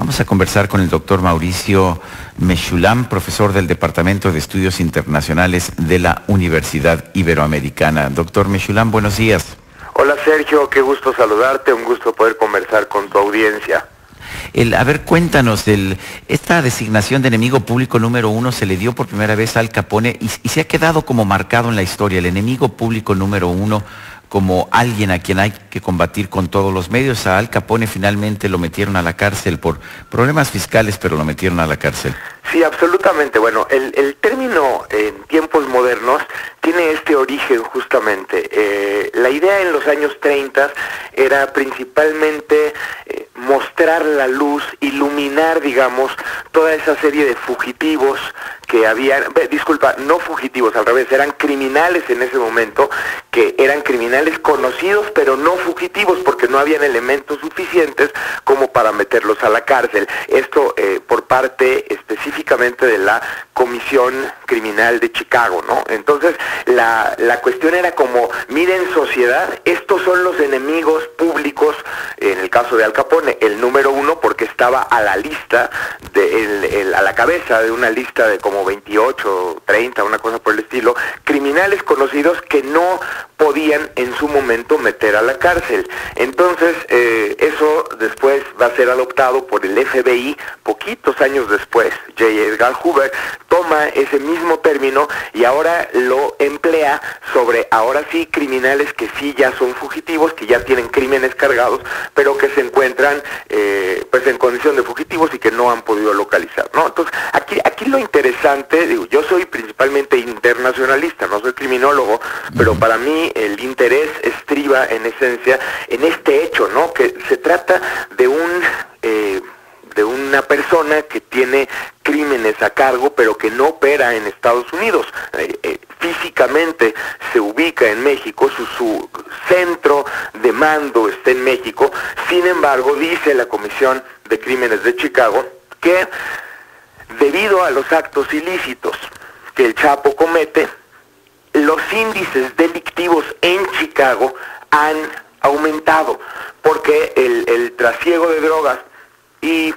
Vamos a conversar con el doctor Mauricio Meshulam, profesor del Departamento de Estudios Internacionales de la Universidad Iberoamericana. Doctor Meshulam, buenos días. Hola Sergio, qué gusto saludarte, un gusto poder conversar con tu audiencia. A ver, cuéntanos, esta designación de enemigo público número 1 se le dio por primera vez a Al Capone y se ha quedado como marcado en la historia, el enemigo público número 1 como alguien a quien hay que combatir con todos los medios. A Al Capone finalmente lo metieron a la cárcel por problemas fiscales, pero lo metieron a la cárcel. Sí, absolutamente. Bueno, el término en tiempos modernos tiene este origen justamente. La idea en los años 30 era principalmente mostrar la luz, iluminar, digamos, toda esa serie de fugitivos que habían, disculpa, no fugitivos, al revés, eran criminales en ese momento, que eran criminales conocidos, pero no fugitivos, porque no habían elementos suficientes como para meterlos a la cárcel. Esto por parte específicamente de la Comisión Criminal de Chicago, ¿no? Entonces, la cuestión era como, miren sociedad, estos son los enemigos públicos, en el caso de Al Capone, el número 1, porque estaba a la lista, a la cabeza de una lista de como 28, 30, una cosa por el estilo, criminales conocidos que no podían en su momento meter a la cárcel. Entonces, eso después va a ser adoptado por el FBI, poquitos años después. J. Edgar Hoover toma ese mismo término y ahora lo emplea sobre, ahora sí, criminales que sí ya son fugitivos, que ya tienen crímenes cargados, pero que se encuentran pues en condición de fugitivos y que no han podido localizar, ¿no? Entonces, aquí lo interesante, digo, yo soy principalmente internacionalista, no soy criminólogo, pero para mí el interés estriba en esencia en este hecho, ¿no? Que se trata de una persona que tiene crímenes a cargo, pero que no opera en Estados Unidos. Físicamente se ubica en México, su centro de mando está en México. Sin embargo, dice la Comisión de Crímenes de Chicago que debido a los actos ilícitos que el Chapo comete, los índices delictivos en Chicago han aumentado, porque el trasiego de drogas y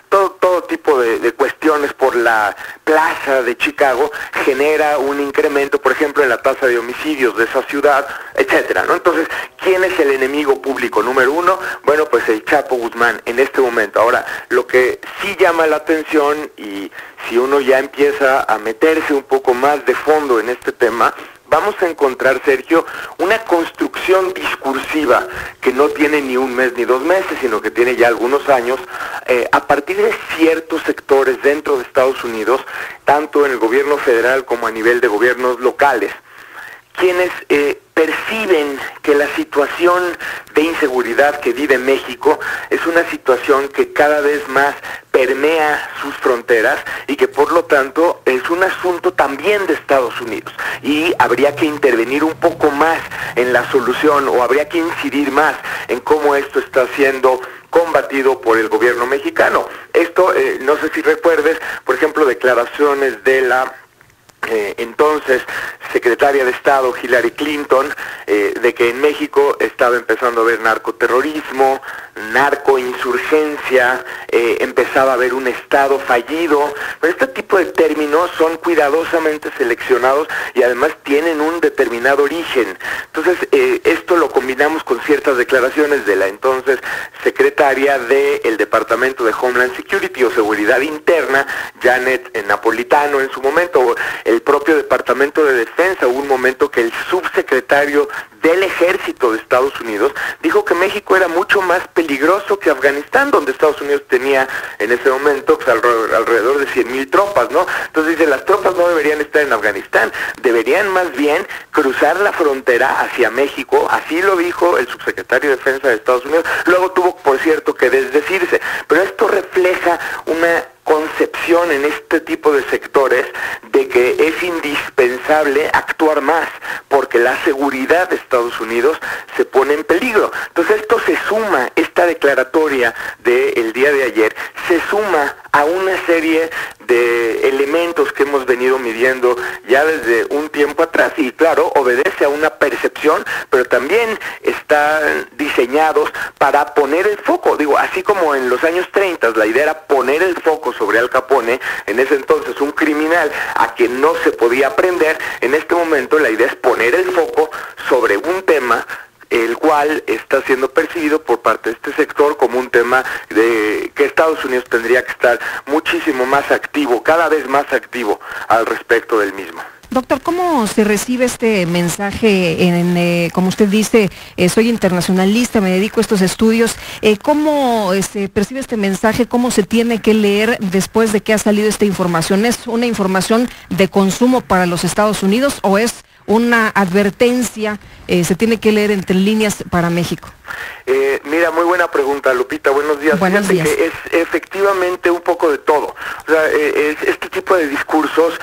todo tipo de cuestiones por la plaza de Chicago genera un incremento, por ejemplo, en la tasa de homicidios de esa ciudad, etcétera, ¿no? Entonces, ¿quién es el enemigo público número 1? Bueno, pues el Chapo Guzmán en este momento. Ahora, lo que sí llama la atención, y si uno ya empieza a meterse un poco más de fondo en este tema, vamos a encontrar, Sergio, una construcción discursiva que no tiene ni un mes ni 2 meses, sino que tiene ya algunos años, a partir de ciertos sectores dentro de Estados Unidos, tanto en el gobierno federal como a nivel de gobiernos locales, quienes perciben que la situación de inseguridad que vive México es una situación que cada vez más permea sus fronteras y que por lo tanto es un asunto también de Estados Unidos y habría que intervenir un poco más en la solución, o habría que incidir más en cómo esto está siendo combatido por el gobierno mexicano. Esto, no sé si recuerdes, por ejemplo, declaraciones de la entonces secretaria de Estado Hillary Clinton, de que en México estaba empezando a haber narcoterrorismo, narcoinsurgencia, empezaba a haber un Estado fallido. Pero este tipo de términos son cuidadosamente seleccionados y además tienen un determinado origen. Entonces, esto lo combinamos con ciertas declaraciones de la entonces secretaria del Departamento de Homeland Security o Seguridad Interna, Janet Napolitano en su momento, el propio Departamento de Defensa. Hubo un momento que el subsecretario del Ejército de Estados Unidos dijo que México era mucho más peligroso que Afganistán, donde Estados Unidos tenía en ese momento pues, alrededor de 100,000 tropas, ¿no? Entonces dice, las tropas no deberían estar en Afganistán, deberían más bien cruzar la frontera hacia México. Así lo dijo el subsecretario de Defensa de Estados Unidos. Luego tuvo, por cierto, que desdecirse, pero esto refleja una concepción en este tipo de sectores de que es indispensable actuar más porque la seguridad de Estados Unidos se pone en peligro. Entonces esto se suma, esta declaratoria del día de ayer, se suma a una serie de elementos que hemos venido midiendo ya desde un tiempo atrás, y claro, obedece a una percepción, pero también están diseñados para poner el foco. Digo, así como en los años 30 la idea era poner el foco sobre Al Capone, en ese entonces un criminal a quien no se podía prender, en este momento la idea es poner el foco sobre un tema el cual está siendo percibido por parte de este sector como un tema de que Estados Unidos tendría que estar muchísimo más activo, cada vez más activo al respecto del mismo. Doctor, ¿cómo se recibe este mensaje? Como usted dice, soy internacionalista, me dedico a estos estudios. ¿Cómo se percibe este mensaje? ¿Cómo se tiene que leer después de que ha salido esta información? ¿Es una información de consumo para los Estados Unidos o es una advertencia, se tiene que leer entre líneas para México? Mira, muy buena pregunta, Lupita, buenos días. Buenos días. Que es efectivamente un poco de todo. O sea, este tipo de discursos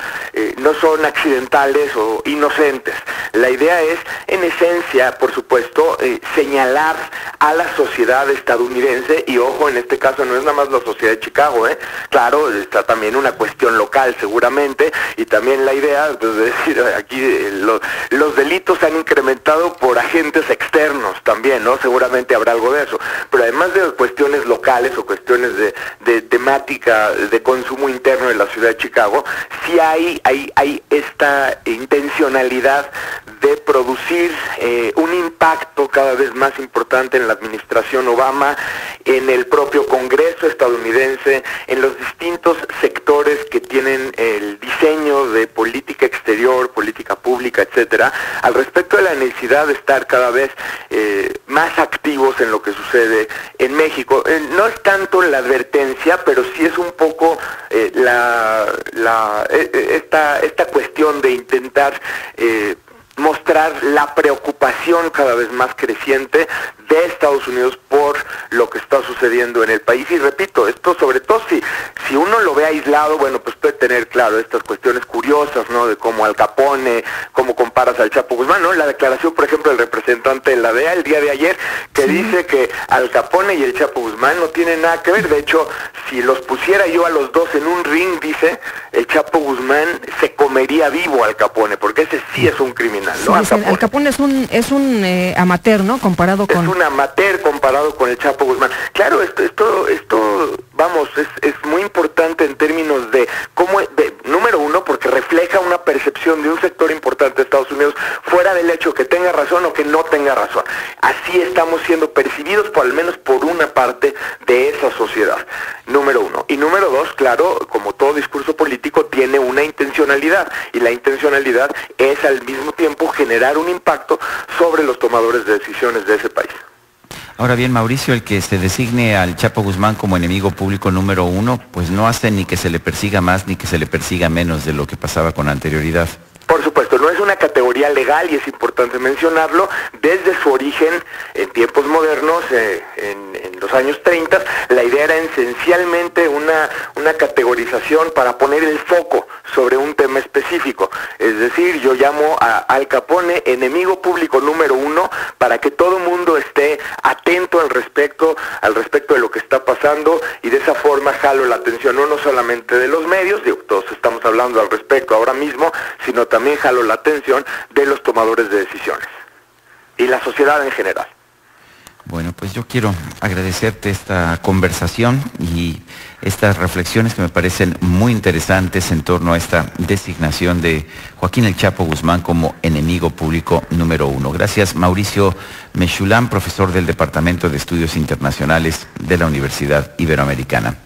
no son accidentales o inocentes. La idea es, en esencia, por supuesto, señalar a la sociedad estadounidense, y ojo, en este caso no es nada más la sociedad de Chicago, claro, está también una cuestión local seguramente, y también la idea, pues, de decir, aquí los delitos se han incrementado por agentes externos también, ¿no? Seguramente habrá algo de eso, pero además de cuestiones locales o cuestiones de temática de consumo interno de la ciudad de Chicago, sí hay esta intencionalidad de producir un impacto cada vez más importante en la administración Obama, en el propio Congreso estadounidense, en los distintos sectores que tienen el diseño de política exterior, política pública, etcétera, al respecto de la necesidad de estar cada vez más activos en lo que sucede en México. No es tanto la advertencia, pero sí es un poco esta cuestión de intentar mostrar la preocupación cada vez más creciente de Estados Unidos por lo que está sucediendo en el país. Y repito, esto sobre todo si uno lo ve aislado, bueno, pues puede tener claro estas cuestiones curiosas, ¿no? De cómo Al Capone, cómo comparas al Chapo Guzmán, ¿no? La declaración, por ejemplo, del representante de la DEA el día de ayer, que sí dice que Al Capone y el Chapo Guzmán no tienen nada que ver. De hecho, si los pusiera yo a los dos en un ring, dice, el Chapo Guzmán se comería vivo Al Capone, porque ese sí es un criminal, ¿no? Sí, Al Capone es un amateur, ¿no? Comparado con... Es un amateur comparado con el Chapo Guzmán. Claro, esto vamos, es muy importante en términos de cómo, número uno, porque refleja una percepción de un sector importante de Estados Unidos, fuera del hecho que tenga razón o que no tenga razón. Así estamos siendo percibidos, por al menos por una parte de esa sociedad, número uno. Y número dos, claro, como todo discurso político, tiene una intencionalidad, y la intencionalidad es al mismo tiempo generar un impacto sobre los tomadores de decisiones de ese país. Ahora bien, Mauricio, el que se designe al Chapo Guzmán como enemigo público número uno, pues no hace ni que se le persiga más ni que se le persiga menos de lo que pasaba con anterioridad. Por supuesto, no es una categoría legal, y es importante mencionarlo. Desde su origen en tiempos modernos, en los años 30, la idea era esencialmente una categorización para poner el foco sobre un tema específico. Es decir, yo llamo a Al Capone enemigo público número uno para que todo el mundo esté atento al respecto de lo que está pasando, y de esa forma jalo la atención no solamente de los medios, digo, todos estamos hablando al respecto ahora mismo, sino también jalo la atención de los tomadores de decisiones y la sociedad en general. Bueno, pues yo quiero agradecerte esta conversación y estas reflexiones que me parecen muy interesantes en torno a esta designación de Joaquín El Chapo Guzmán como enemigo público número uno. Gracias, Mauricio Mechoulam, profesor del Departamento de Estudios Internacionales de la Universidad Iberoamericana.